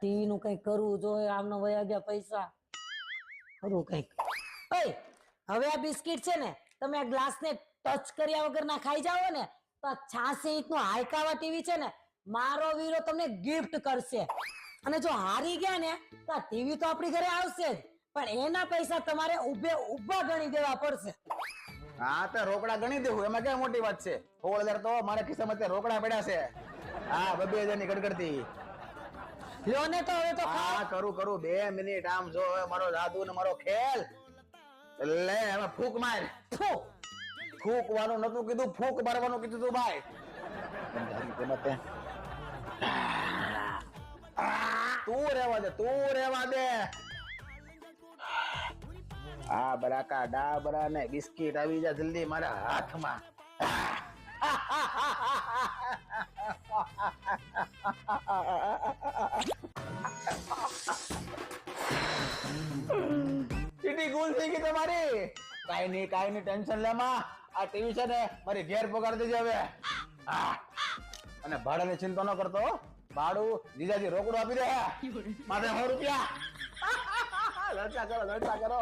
TV નું કઈ કરવું જોઈએ, આમનો વયા ગયા પૈસા, કરવું કઈક. હવે આ બિસ્કિટ છે ને તમે આ ગ્લાસ ને ટચ કર્યા વગર ના ખાઈ જાઓ ને તો આ 86 ઇંચ નું હાઈકાવા ટીવી છે ને મારો વીરો તમને ગિફ્ટ કરશે. અને જો હારી ગયા ને તો આ ટીવી તો આપણી ઘરે આવશે જ, પણ એના પૈસા તમારે ઉભા ગણી દેવા પડશે. હા તો રોકડા ગણી દેવું, એમાં ક્યાં મોટી વાત છે. 16,000 તો મારા ખિસ્સામાં અત્યારે રોકડા પડ્યા છે. હા 2,000 ની ગડગડતી. લ્યો ને તો હવે તો હા કરું 2 મિનિટ. આમ જો હવે મારો જાદુ ને મારો ખેલ. લે હવે ફૂક માર. ફૂકવાનું નતું કીધું, ફૂક મારવાનું કીધું તું ભાઈ. તું રેવા દે. આ બરાકા ડાબરા ને બિસ્કિટ આવી જા જલ્દી મારા હાથમાં. ચીટી ગુલ થઈ ગઈ તમારી. કાઈ નહીં ટેન્શન લેમાં. આ ટીવી છે ને મારી ઘેર પગાર દેજે હવે. અને ભાડાની ચિંતા ન કરતો. ભાડું જીજાજી રોકડું આપી દે. માથે 100 રૂપિયા. લડતા કરો.